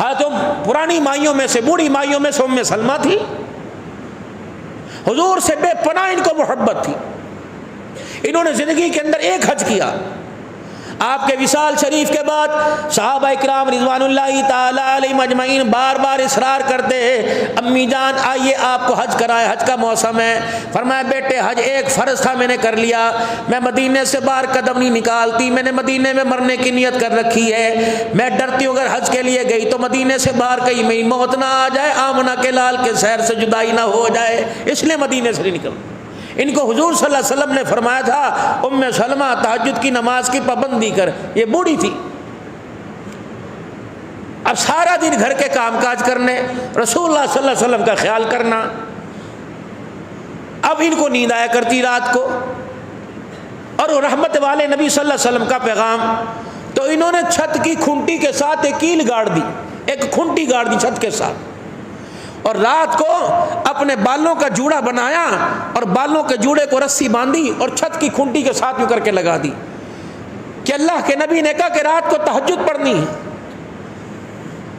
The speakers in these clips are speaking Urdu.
ہاں تو پرانی مائیوں میں سے، بوڑھی مائیوں میں سے ام سلمہ تھی، حضور سے بے پناہ ان کو محبت تھی، انہوں نے زندگی کے اندر ایک حج کیا۔ آپ کے وصال شریف کے بعد صحابہ اکرام رضوان اللہ تعالی علیہم اجمعین بار بار اصرار کرتے ہیں، امی جان آئیے آپ کو حج کرائے، حج کا موسم ہے۔ فرمایا بیٹے حج ایک فرض تھا، میں نے کر لیا، میں مدینے سے باہر قدم نہیں نکالتی، میں نے مدینے میں مرنے کی نیت کر رکھی ہے، میں ڈرتی ہوں اگر حج کے لیے گئی تو مدینے سے باہر کہیں میری موت نہ آ جائے، آمنہ کے لال کے سیر سے جدائی نہ ہو جائے، اس لیے مدینے سے نہیں نکلتی۔ ان کو حضور صلی اللہ علیہ وسلم نے فرمایا تھا ام سلمہ تہجد کی نماز کی پابندی کر، یہ بوڑھی تھی، اب سارا دن گھر کے کام کاج کرنے، رسول اللہ صلی اللہ علیہ وسلم کا خیال کرنا، اب ان کو نیند آیا کرتی رات کو، اور رحمت والے نبی صلی اللہ علیہ وسلم کا پیغام، تو انہوں نے چھت کی کھنٹی کے ساتھ ایک کیل گاڑ دی، ایک کھنٹی گاڑ دی چھت کے ساتھ، اور رات کو اپنے بالوں کا جوڑا بنایا اور بالوں کے جوڑے کو رسی باندھی اور چھت کی کھنٹی کے ساتھ یوں کر کے لگا دی کہ اللہ کے نبی نے کہا کہ رات کو تہجد پڑھنی ہے۔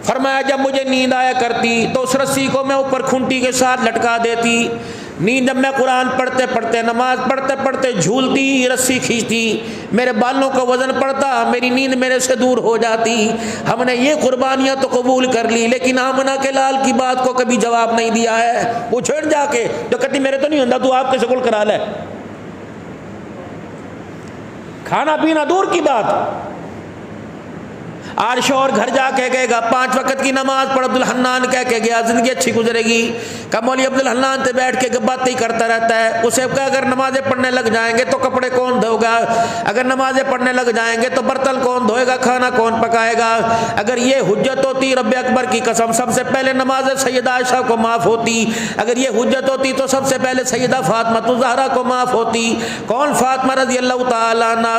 فرمایا جب مجھے نیند آیا کرتی تو اس رسی کو میں اوپر کھنٹی کے ساتھ لٹکا دیتی، نیند جب میں قرآن پڑھتے پڑھتے نماز پڑھتے پڑھتے جھولتی، رسی کھینچتی، میرے بالوں کا وزن پڑتا، میری نیند میرے سے دور ہو جاتی۔ ہم نے یہ قربانیاں تو قبول کر لی، لیکن آمنہ کے لال کی بات کو کبھی جواب نہیں دیا ہے۔ وہ چھوڑ جا کے جو کہتی میرے تو نہیں ہوتا، تو آپ کے شکل کرا لے، کھانا پینا دور کی بات۔ آج شوہر گھر جا کے کہے گا 5 وقت کی نماز پڑھ، عبد الحنان کہہ کے گیا زندگی اچھی گزرے گی، کہ مولوی عبد الحنان سے بیٹھ کے باتیں ہی کرتا رہتا ہے، اسے کہا اگر نمازیں پڑھنے لگ جائیں گے تو کپڑے کون دھوگا، اگر نمازیں پڑھنے لگ جائیں گے تو برتن کون دھوئے گا، کھانا کون پکائے گا۔ اگر یہ حجت ہوتی رب اکبر کی قسم سب سے پہلے نماز سیدہ عائشہ کو معاف ہوتی، اگر یہ حجت ہوتی تو سب سے پہلے سیدہ فاطمہ الزہرا کو معاف ہوتی۔ کون فاطمہ رضی اللہ تعالیٰ عنہ،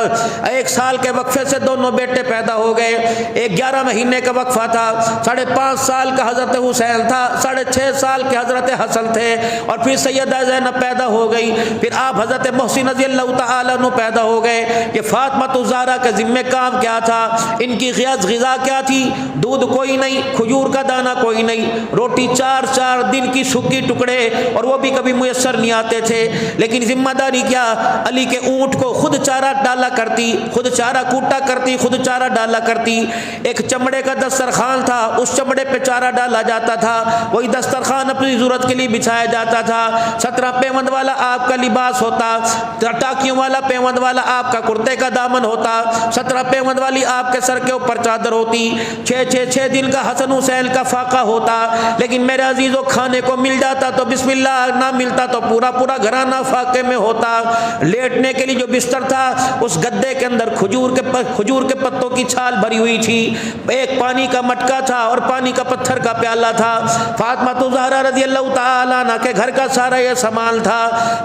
1 سال کے وقفے سے دونوں بیٹے پیدا ہو گئے، ایک 11 مہینے کا وقفہ تھا، 5.5 سال کا حضرت حسین تھا، 6.5 سال کے حضرت حسن تھے، اور پھر سیدہ زینب پیدا ہو گئی، پھر آپ حضرت محسن رضی اللہ تعالیٰ عنہ پیدا ہو گئے۔ یہ فاطمہ الزہرا کے ذمہ کام کیا تھا، ان کی غذا کیا تھی، دودھ کوئی نہیں، کھجور کا دانہ کوئی نہیں، روٹی 4 دن کی سوکھی ٹکڑے، اور وہ بھی کبھی میسر نہیں آتے تھے، لیکن ذمہ داری کیا، علی کے اونٹ کو خود چارہ ڈالا کرتی، خود چارہ کوٹا کرتی، خود چارہ ڈالا کرتی۔ ایک چمڑے کا دسترخوان تھا، اس چمڑے پہ چارہ ڈالا جاتا تھا، وہی دسترخوان اپنی ضرورت کے لیے بچھایا جاتا تھا۔ 17 پیوند والا آپ کا لباس ہوتا، ٹاکیوں والا پیوند والا آپ کا کرتے کا دامن ہوتا، 17 پیوند والی آپ کے سر کے اوپر چادر ہوتی، 6 دن کا حسن حسین کا فاقہ ہوتا۔ لیکن میرے عزیزوں کھانے کو مل جاتا تو بسم اللہ، نہ ملتا تو پورا گھرانہ فاقے میں ہوتا۔ لیٹنے کے لیے جو بستر تھا اس گدے کے اندر کھجور کے پتوں کی چھال بھری ہوئی تھی، ایک پانی کا مٹکا تھا اور پانی کا پتھر کا پیالہ تھا۔ فاطمہ الزہرا رضی اللہ تعالیٰ عنہ کے گھر کا سارا یہ سامان تھا،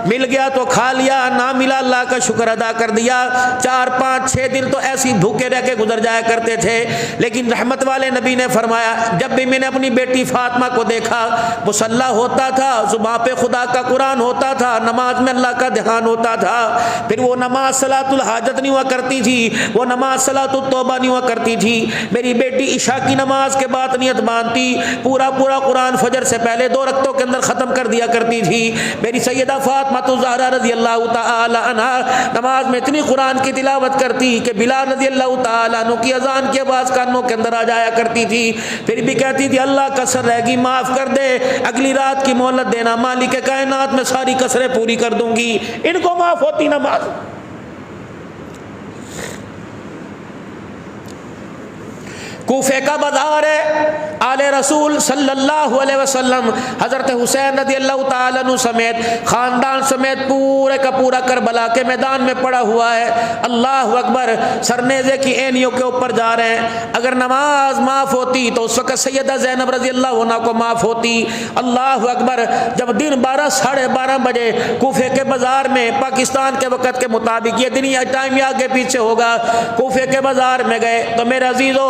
مل گیا تو کھا لیا، نہ ملا اللہ کا شکر ادا کر دیا۔ 4 5 6 دن تو ایسی بھوکے رہ کے گزر جایا کرتے تھے، لیکن رحمت والے نبی نے فرمایا جب بھی میں نے اپنی بیٹی فاطمہ کو دیکھا، مصلی ہوتا تھا، زباں پہ خدا کا قرآن ہوتا تھا، نماز میں اللہ کا دھیان ہوتا تھا، پھر وہ نماز صلاۃ الحاجت نہیں ہوا کرتی تھی، وہ نماز صلاۃ التوبہ نہیں ہوا کرتی تھی۔ میری بیٹی عشاء کی نماز کے بعد نیت باندھتی، پورا قرآن فجر سے پہلے 2 رکعتوں کے اندر ختم کر دیا کرتی تھی۔ میری سیدہ فاطمہ الزہرا رضی اللہ تعالی عنہا نماز میں اتنی قرآن کی تلاوت کرتی کہ بلال رضی اللہ تعالیٰ عنہ کی اذان کی آواز کانوں کے اندر آ جایا کرتی تھی، پھر بھی کہتی تھی اللہ کسر رہ گی معاف کر دے، اگلی رات کی مہلت دینا، مالک کائنات میں ساری کسریں پوری کر دوں گی۔ ان کو معاف ہوتی نماز۔ کوفے کا بازار ہے، آل رسول صلی اللہ علیہ وسلم حضرت حسین رضی اللہ تعالیٰ عنہ سمیت خاندان سمیت پورے کا پورا کربلا کے میدان میں پڑا ہوا ہے۔ اللہ اکبر، سرنیزے کی اینیوں کے اوپر جا رہے ہیں۔ اگر نماز معاف ہوتی تو اس وقت سیدہ زینب رضی اللہ عنہ کو معاف ہوتی۔ اللہ اکبر، جب دن 12 ساڑھے 12 بجے کوفے کے بازار میں پاکستان کے وقت کے مطابق یہ دن ٹائم آگے پیچھے ہوگا، کوفے کے بازار میں گئے تو میرے عزیزو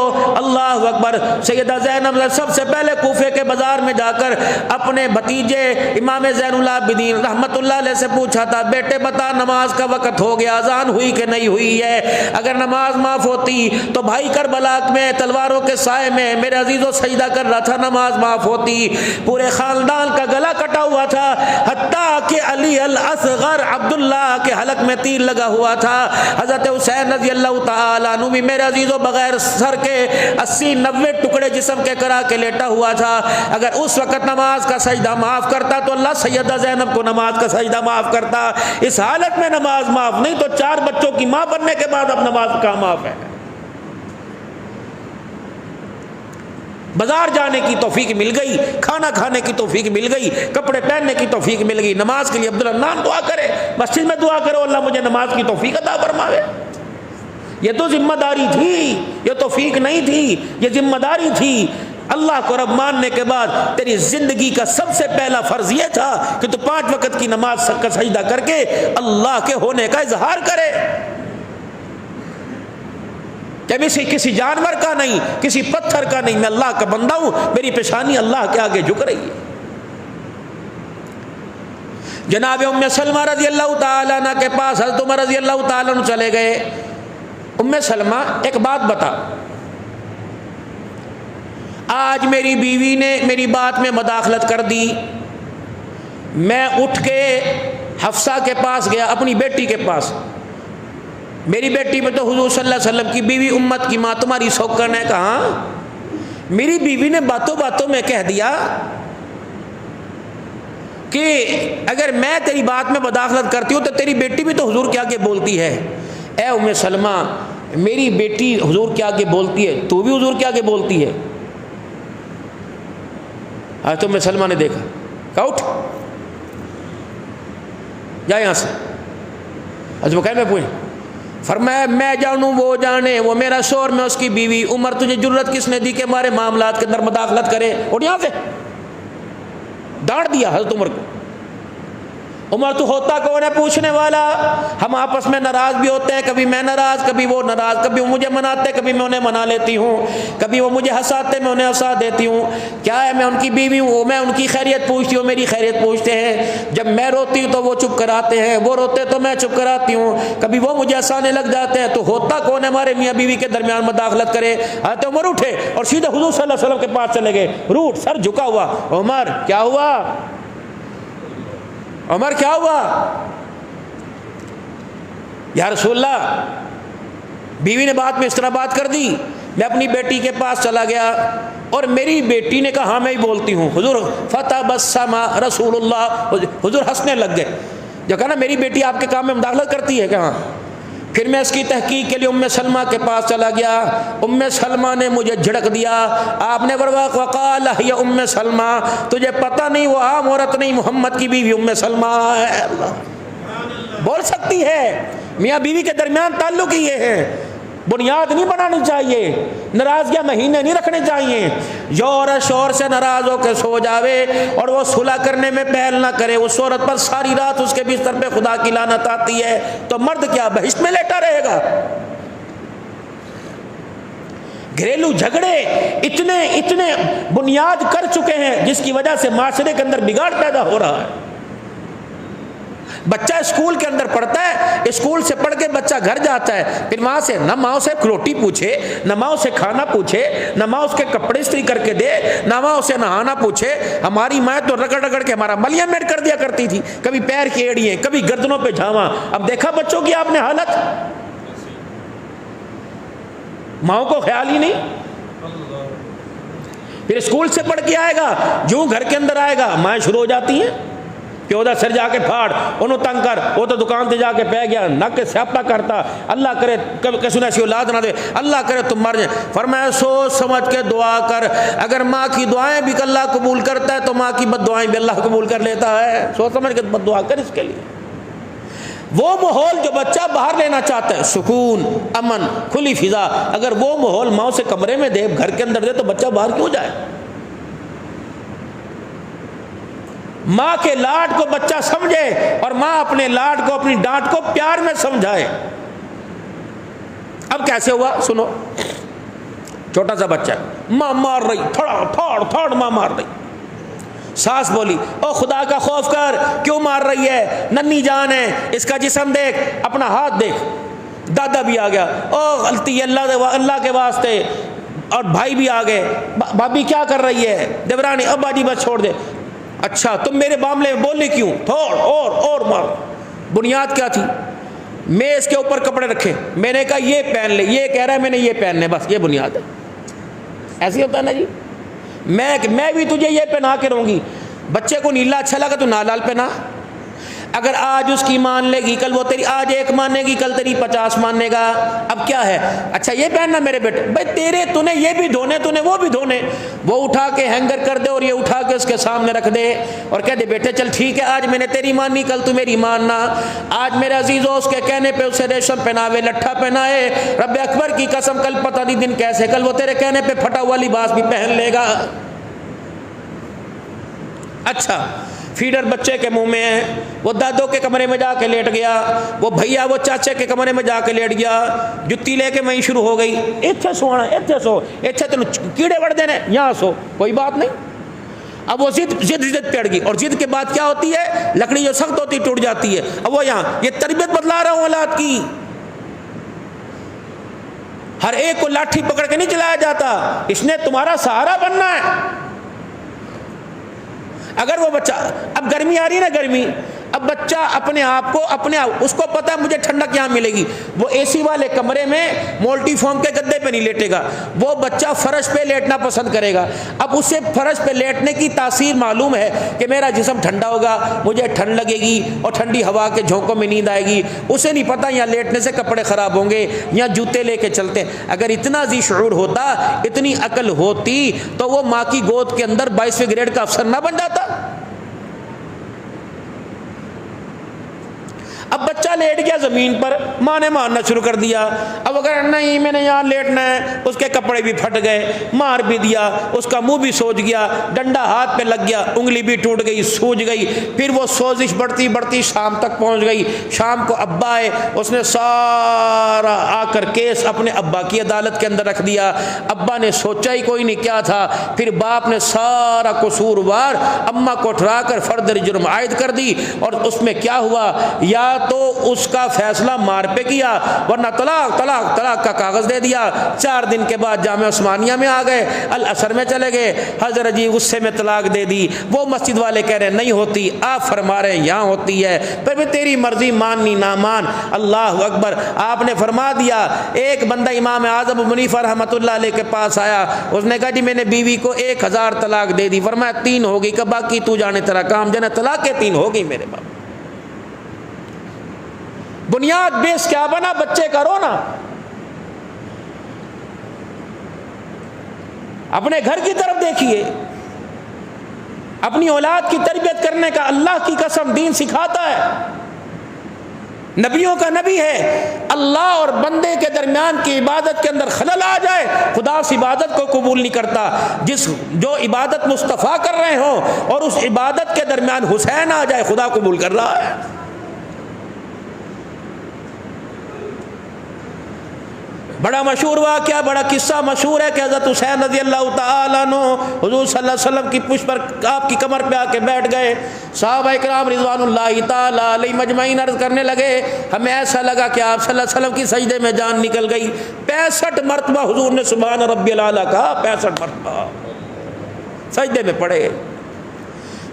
اللہ اکبر. سیدہ زینب سب سے پہلے کوفے کے بازار میں جا کر اپنے بھتیجے امام زین العابدین رحمت اللہ علیہ سے پوچھا تھا بیٹے بتا نماز کا وقت ہو گیا, اذان ہوئی کہ نہیں ہوئی ہے؟ اگر نماز معاف ہوتی تو بھائی کربلا میں تلواروں کے سائے میں میرے عزیزو سجدہ کر رہا تھا, نماز معاف ہوتی. پورے خاندان کا گلا کٹا ہوا تھا, حتیٰ کہ علی الاصغر عبداللہ کے حلق میں تیر لگا ہوا تھا. حضرت حسین رضی اللہ تعالیٰ عنہ بھی میرے عزیزو بغیر سر کے 80-90 ٹکڑے جسم کے کرا کے لیٹا ہوا تھا. اگر اس وقت نماز کا سجدہ معاف کرتا تو اللہ سیدہ زینب کو نماز کا سجدہ معاف کرتا. اس حالت میں نماز معاف نہیں تو 4 بچوں کی ماں بننے کے بعد اب نماز کا معاف ہے. بازار جانے کی توفیق مل گئی, کھانا کھانے کی توفیق مل گئی, کپڑے پہننے کی توفیق مل گئی. نماز کے لیے عبدالحنان دعا کرے, مسجد میں دعا کرو اللہ مجھے نماز کی توفیق عطا فرماوے. یہ تو ذمہ داری تھی, یہ توفیق نہیں تھی, یہ ذمہ داری تھی. اللہ کو رب ماننے کے بعد تیری زندگی کا سب سے پہلا فرض یہ تھا کہ تو 5 وقت کی نماز کا سجدہ کر کے اللہ کے ہونے کا اظہار کرے. کہ میں کسی جانور کا نہیں, کسی پتھر کا نہیں, میں اللہ کا بندہ ہوں, میری پیشانی اللہ کے آگے جھک رہی ہے. جناب ام سلمہ رضی اللہ تعالیٰ عنہ کے پاس حضرت عمر رضی اللہ تعالیٰ عنہ چلے گئے. ام سلمہ ایک بات بتا, آج میری بیوی نے میری بات میں مداخلت کر دی, میں اٹھ کے حفصہ کے پاس گیا, اپنی بیٹی کے پاس. میری بیٹی میں تو حضور صلی اللہ علیہ وسلم کی بیوی, امت کی ماں, تمہاری سوکن ہے. کہاں میری بیوی نے باتوں باتوں میں کہہ دیا کہ اگر میں تیری بات میں مداخلت کرتی ہوں تو تیری بیٹی بھی تو حضور کے آگے بولتی ہے. اے ام سلمہ, میری بیٹی حضور کے آگے بولتی ہے, تو بھی حضور کے آگے بولتی ہے. آج تو ام سلمہ نے دیکھا, کہا اٹھ جا یہاں سے. آج وہ کہنے میں پوچھ, فرمایا میں جانوں وہ جانے, وہ میرا شوہر میں اس کی بیوی. عمر تجھے جرت کس نے دی کہ ہمارے معاملات کے اندر مداخلت کرے؟ اور یہاں سے ڈانٹ دیا حضرت عمر کو. عمر تو ہوتا کون ہے پوچھنے والا؟ ہم آپس میں ناراض بھی ہوتے ہیں, کبھی میں ناراض کبھی وہ ناراض, کبھی وہ مجھے مناتے کبھی میں انہیں منا لیتی ہوں, کبھی وہ مجھے ہنساتے میں انہیں ہنسا دیتی ہوں. کیا ہے, میں ان کی بیوی ہوں, میں ان کی خیریت پوچھتی ہوں, میری خیریت پوچھتے ہیں. جب میں روتی ہوں تو وہ چپ کراتے ہیں, وہ روتے تو میں چپ کراتی ہوں, کبھی وہ مجھے ہنسانے لگ جاتے ہیں. تو ہوتا کون ہے ہمارے میاں بیوی کے درمیان مداخلت کرے؟ حضرت عمر اٹھے اور سیدھے حضور صلی اللہ علیہ وسلم کے پاس چلے گئے, روٹ سر جھکا ہوا. عمر کیا ہوا, عمر کیا ہوا؟ یا رسول اللہ, بیوی نے بات میں اس طرح بات کر دی. میں اپنی بیٹی کے پاس چلا گیا اور میری بیٹی نے کہا ہاں میں ہی بولتی ہوں. حضور فتبسم رسول اللہ, حضور ہنسنے لگ گئے. جو کہا نا میری بیٹی آپ کے کام میں مداخلت کرتی ہے کہاں. پھر میں اس کی تحقیق کے لیے ام سلمہ کے پاس چلا گیا. ام سلمہ نے مجھے جھڑک دیا. آپ نے وقال یا ام سلمہ, تجھے پتہ نہیں وہ عام عورت نہیں, محمد کی بیوی ام سلمہ ہے. اللہ بول سکتی ہے. میاں بیوی کے درمیان تعلق ہی یہ ہے, بنیاد نہیں بنانی چاہیے, ناراضگیاں مہینے نہیں رکھنے چاہیے. جو عورت شوہر سے ناراض ہو کے سو جاوے اور وہ صلح کرنے میں پہل نہ کرے, اس عورت پر ساری رات اس کے بستر پہ خدا کی لعنت آتی ہے, تو مرد کیا بہشت میں لیٹا رہے گا؟ گھریلو جھگڑے اتنے بنیاد کر چکے ہیں جس کی وجہ سے معاشرے کے اندر بگاڑ پیدا ہو رہا ہے. بچہ اسکول کے اندر پڑھتا ہے, اسکول سے پڑھ کے بچہ گھر جاتا ہے, پھر وہاں سے نہ ماں سے روٹی پوچھے, نہ ماں سے کھانا پوچھے, نہ ماں اس کے کپڑے استری کر کے دے, نہ ماں اسے نہانا پوچھے. ہماری ماں تو رگڑ رگڑ کے ہمارا ملیا میٹ کر دیا کرتی تھی, کبھی پیر کی ایڑیاں, کبھی گردنوں پہ جھاواں. اب دیکھا بچوں کی آپ نے حالت, ماں کو خیال ہی نہیں. پھر اسکول سے پڑھ کے آئے گا, جو گھر کے اندر آئے گا مائیں شروع ہو جاتی ہیں, پیودا سر جا کے پھاڑ, انہوں تنگ کر, وہ تو دکان سے جا کے پہ گیا, نہ کہ سیاپا کرتا, اللہ کرے کسی نے ایسی اولاد نہ دے, اللہ کرے تم مر جائیں. فرمایا سوچ سمجھ کے دعا کر, اگر ماں کی دعائیں بھی اللہ قبول کرتا ہے تو ماں کی بد دعائیں بھی اللہ قبول کر لیتا ہے. سوچ سمجھ کے بد دعا کر اس کے لیے. وہ ماحول جو بچہ باہر لینا چاہتا ہے, سکون, امن, کھلی فضا, اگر وہ ماحول ماں سے کمرے میں دے, گھر کے اندر دے, تو بچہ باہر کیوں جائے؟ ماں کے لاڈ کو بچہ سمجھے اور ماں اپنے لاڈ کو, اپنی ڈانٹ کو پیار میں سمجھائے. اب کیسے ہوا سنو. چھوٹا سا بچہ، ماں مار رہی، تھوڑ ماں مار رہی. ساس بولی او خدا کا خوف کر، کیوں مار رہی ہے؟ ننھی جان ہے، اس کا جسم دیکھ، اپنا ہاتھ دیکھ. دادا بھی آ گیا، او غلطی اللہ کے واسطے. اور بھائی بھی آ گئے، بھابھی کیا کر رہی ہے؟ دیورانی ابا جی بس چھوڑ دے. اچھا تم میرے معاملے میں بولی کیوں؟ تھوڑ اور مار. بنیاد کیا تھی؟ میں اس کے اوپر کپڑے رکھے، میں نے کہا یہ پہن لے، یہ کہہ رہا ہے میں نے یہ پہننے، بس یہ بنیاد ہے. ایسے ہوتا ہے نا جی. میں بھی تجھے یہ پہنا کے رہوں گی. بچے کو نیلا اچھا لگا تو نال پہنا. اگر آج اس کی مان لے گی، کل وہ تیری آج 1 مانے گی، کل تیری 50 ماننے گا. اب کیا ہے؟ اچھا یہ پہننا میرے بیٹے، بھائی تیرے تو نے یہ بھی دھونے، تو نے وہ بھی دھونے. وہ اٹھا کے ہینگر کر دے اور یہ اٹھا کے اس کے سامنے رکھ دے اور کہہ دے بیٹے چل ٹھیک ہے، آج میں نے تیری مانی، کل تو میری ماننا. آج میرے عزیزوں اس کے کہنے پہ اسے ریشم پہناوے، لٹھا پہنائے. رب اکبر کی قسم کل پتہ نہیں دن کیسے، کل وہ تیرے کہنے پہ پھٹا ہوا لباس بھی پہن لے گا. اچھا فیڈر بچے کے منہ میں ہے، وہ دادوں کے کمرے میں جا کے لیٹ گیا، وہ بھیا وہ چاچے کے کمرے میں جا کے لیٹ گیا. جتی لے کے وہیں شروع ہو گئی، اتھے سونا، اتھے سو، اتھے تین کیڑے وڑ دینے، یہاں سو، کوئی بات نہیں. اب وہ ضد پڑ گئی، اور ضد کے بعد کیا ہوتی ہے؟ لکڑی جو سخت ہوتی ٹوٹ جاتی ہے. اب وہ یہاں یہ تربیت بدلا رہا ہوں اولاد کی. ہر ایک کو لاٹھی پکڑ کے نہیں چلایا جاتا، اس نے تمہارا سہارا بننا ہے. اگر وہ بچہ، اب گرمی آ رہی ہے نا، گرمی، اب بچہ اپنے آپ کو اس کو پتا ہے مجھے ٹھنڈک یہاں ملے گی، وہ اے سی والے کمرے میں مولٹی فارم کے گدے پہ نہیں لیٹے گا، وہ بچہ فرش پہ لیٹنا پسند کرے گا. اب اسے فرش پہ لیٹنے کی تاثیر معلوم ہے کہ میرا جسم ٹھنڈا ہوگا، مجھے ٹھنڈ لگے گی اور ٹھنڈی ہوا کے جھونکوں میں نیند آئے گی. اسے نہیں پتا یہاں لیٹنے سے کپڑے خراب ہوں گے، یہاں جوتے لے کے چلتے. اگر اتنا ذی شعور ہوتا، اتنی عقل ہوتی، تو وہ ماں کی گود کے اندر 22ویں گریڈ کا افسر نہ بن جاتا. اب بچہ لیٹ گیا زمین پر، ماں نے مارنا شروع کر دیا. اب اگر نہیں میں نے یہاں لیٹنا ہے، اس کے کپڑے بھی پھٹ گئے، مار بھی دیا، اس کا منہ بھی سوج گیا، ڈنڈا ہاتھ پہ لگ گیا، انگلی بھی ٹوٹ گئی، سوج گئی. پھر وہ سوزش بڑھتی بڑھتی شام تک پہنچ گئی. شام کو ابا آئے، اس نے سارا آ کر کیس اپنے ابا کی عدالت کے اندر رکھ دیا. ابا نے سوچا ہی کوئی نہیں کیا تھا. پھر باپ نے سارا قصوروار اماں کو اٹھا کر فرد جرم عائد کر دی. اور اس میں کیا ہوا؟ یا تو اس کا فیصلہ مار پہ کیا، ورنہ طلاق طلاق طلاق کا کاغذ دے دیا. 4 دن کے بعد جامعہ عثمانیہ میں آ گئے، العصر میں چلے گئے، حضرت جی غصے میں طلاق دے دی. وہ مسجد والے کہہ رہے نہیں ہوتی، آپ فرما رہے ہیں یہاں ہوتی ہے. پھر بھی تیری مرضی، ماننی نہ مان. اللہ اکبر. آپ نے فرما دیا. ایک بندہ امام اعظم ابو حنیفہ رحمۃ اللہ علیہ کے پاس آیا، اس نے کہا جی میں نے بیوی کو 1000 طلاق دے دی. فرمایا 3 ہوگی، کہ باقی تو جانے تیرا کام. جانے طلاق کے 3 ہوگی میرے باپ. بنیاد بیس کیا بنا؟ بچے کا رونا. اپنے گھر کی طرف دیکھیے، اپنی اولاد کی تربیت کرنے کا اللہ کی قسم دین سکھاتا ہے. نبیوں کا نبی ہے. اللہ اور بندے کے درمیان کی عبادت کے اندر خلل آ جائے، خدا اس عبادت کو قبول نہیں کرتا. جو عبادت مصطفیٰ کر رہے ہوں اور اس عبادت کے درمیان حسین آ جائے، خدا قبول کر رہا ہے. بڑا مشہور واقعہ، بڑا قصہ مشہور ہے کہ حضرت حسین رضی اللہ تعالیٰ عنہ حضور صلی اللہ علیہ وسلم کی پشت پر، آپ کی کمر پہ آ کے بیٹھ گئے. صحابہ کرام رضوان اللہ تعالیٰ علیہ مجمعین عرض کرنے لگے، ہمیں ایسا لگا کہ آپ صلی اللہ علیہ وسلم کی سجدے میں جان نکل گئی. 65 مرتبہ حضور نے سبحان ربی الاعلیٰ کہا، 65 مرتبہ سجدے میں پڑے.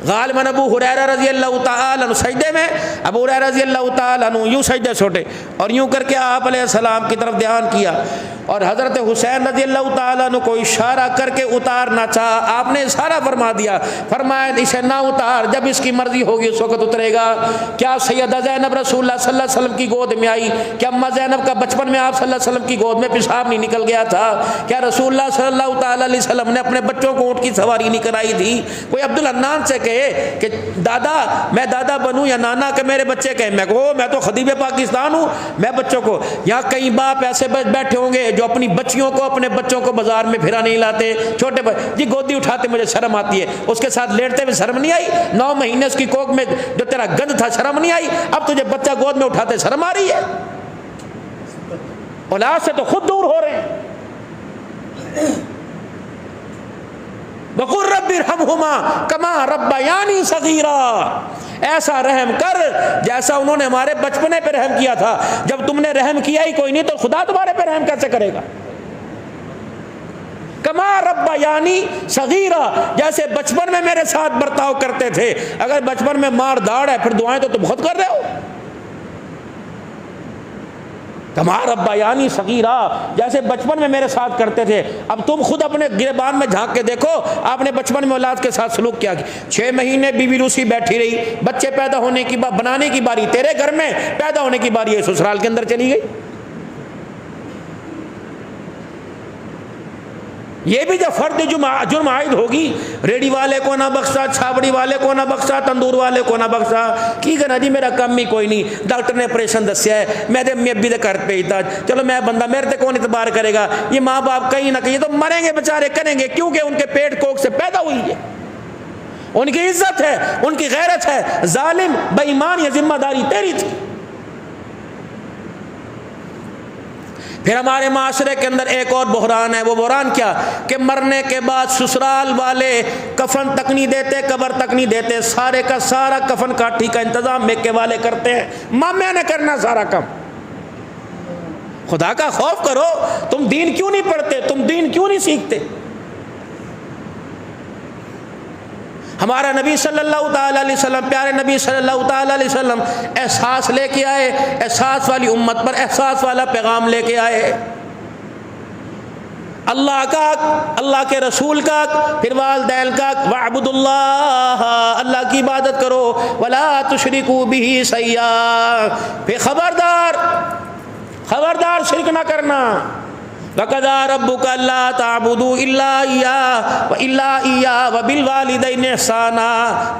غالباً ابو ہریرہ رضی اللہ تعالیٰ عنہ سجدے میں، ابو ہریرہ رضی اللہ تعالیٰ عنہ یوں سجدے چھوٹے اور یوں کر کے آپ علیہ السلام کی طرف دھیان کیا، اور حضرت حسین رضی اللہ تعالیٰ عنہ کو اشارہ کر کے اتارنا چاہا. آپ نے اشارہ فرما دیا، فرمایا اسے نہ اتار، جب اس کی مرضی ہوگی اس وقت اترے گا. کیا سیدہ زینب رسول اللہ صلی اللہ علیہ وسلم کی گود میں آئی؟ کیا اماں زینب کا بچپن میں آپ صلی اللہ علیہ وسلم کی گود میں پیشاب نہیں نکل گیا تھا؟ کیا رسول اللہ صلی اللہ تعالیٰ علیہ وسلم نے اپنے بچوں کو اونٹ کی سواری نہیں کرائی تھی؟ کوئی عبدالحنان سے کہے کہ دادا میں دادا بنوں یا نانا کہ میرے بچے کہیں، میں کہو میں تو خطیب پاکستان ہوں، میں بچوں کو. یہاں کئی باپ ایسے بیٹھے ہوں گے جو اپنی بچیوں کو، اپنے بچوں کو بازار میں پھرا نہیں لاتے. چھوٹے جی گودی اٹھاتے مجھے شرم آتی ہے، اس کے ساتھ لیٹتے ہوئے شرم نہیں آئی؟ 9 مہینے اس کی کوک میں جو تیرا گند تھا شرم نہیں آئی؟ اب تجھے بچہ گود میں اٹھاتے شرم آ رہی ہے؟ اولاد سے تو خود دور ہو رہے ہیں. وقل رب ارحمہما کما ربیانی صغیرا، ایسا رحم کر جیسا انہوں نے ہمارے بچپنے پہ رحم کیا تھا. جب تم نے رحم کیا ہی کوئی نہیں تو خدا تمہارے پہ رحم کیسے کرے گا؟ کما ربیانی صغیرا، جیسے بچپن میں میرے ساتھ برتاؤ کرتے تھے. اگر بچپن میں مار داڑ ہے پھر دعائیں تو تم بہت کر رہے ہو. کما ربیانی صغیرا، جیسے بچپن میں میرے ساتھ کرتے تھے. اب تم خود اپنے گریبان میں جھانک کے دیکھو آپ نے بچپن میں اولاد کے ساتھ سلوک کیا. 6 مہینے بیوی روسی بیٹھی رہی، بچے پیدا ہونے کی بنانے کی باری تیرے گھر میں، پیدا ہونے کی باری سسرال کے اندر چلی گئی. یہ بھی جب فرد جرم عائد ہوگی، ریڈی والے کو نہ بخشا، چھاوڑی والے کو نہ بخشا، تندور والے کو نہ بخشا. کی کہنا جی میرا کم ہی کوئی نہیں، ڈاکٹر نے آپریشن دسیا ہے، میں تے ابھی دے گھر پہ ہی تھا، چلو میں بندہ میرے تے کون اعتبار کرے گا. یہ ماں باپ کہیں نہ کہیں تو مریں گے بےچارے، کریں گے کیونکہ ان کے پیٹ کوکھ سے پیدا ہوئی ہے، ان کی عزت ہے، ان کی غیرت ہے. ظالم بے ایمان، یہ ذمہ داری تیری تھی. پھر ہمارے معاشرے کے اندر ایک اور بحران ہے. وہ بحران کیا کہ مرنے کے بعد سسرال والے کفن تک نہیں دیتے، قبر تک نہیں دیتے، سارے کا سارا کفن کاٹھی کا انتظام میکے والے کرتے ہیں، مامے نے کرنا سارا کام. خدا کا خوف کرو، تم دین کیوں نہیں پڑھتے، تم دین کیوں نہیں سیکھتے؟ ہمارا نبی صلی اللہ تعالی علیہ وسلم، پیارے نبی صلی اللہ تعالی علیہ وسلم احساس لے کے آئے، احساس والی امت پر احساس والا پیغام لے کے آئے. اللہ کا، اللہ کے رسول کا، پھر والدین کا. وَاعْبُدُوا اللَّهَ، اللہ کی عبادت کرو. وَلَا تُشْرِكُوا بِهِ شَيْئًا، پھر خبردار شرک نہ کرنا. وَقَضَىٰ رَبُّكَ أَلَّا تَعْبُدُوا إِلَّا إِيَّاهُ وَإِلَّا إِيَّاهُ وَبِالْوَالِدَيْنِ إِحْسَانًا.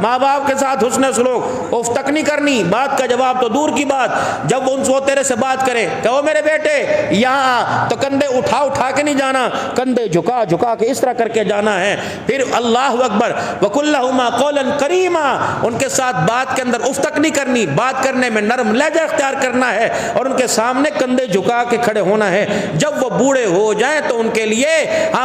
ماں باپ کے ساتھ حسن سلوک، اف تک نہیں کرنی. بات کا جواب تو دور کی بات، جب ان سے تیرے سے بات کریں کہو میرے بیٹے یہاں، تو کندھے اٹھا کے نہیں جانا، کندھے جھکا کے اس طرح کر کے جانا ہے. پھر اللہ اکبر. وَقُل لَّهُمَا قَوْلًا كَرِيمًا، ان کے ساتھ بات کے اندر اف تک نہیں کرنی، بات کرنے میں نرم لہجہ اختیار کرنا ہے اور ان کے سامنے کندھے جھکا کے کھڑے ہونا ہے. جب وہ بوڑھے ہو جائیں تو ان کے لیے،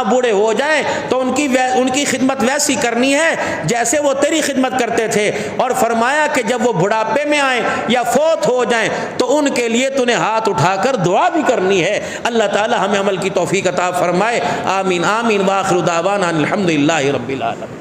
بوڑھے ہو جائیں تو ان کی خدمت ویسی کرنی ہے جیسے وہ تیری خدمت کرتے تھے. اور فرمایا کہ جب وہ بڑھاپے میں آئیں یا فوت ہو جائیں تو ان کے لیے تُونے ہاتھ اٹھا کر دعا بھی کرنی ہے. اللہ تعالی ہمیں عمل کی توفیق عطا فرمائے. آمین آمین. وآخر دعوانا الحمدللہ رب العالمین.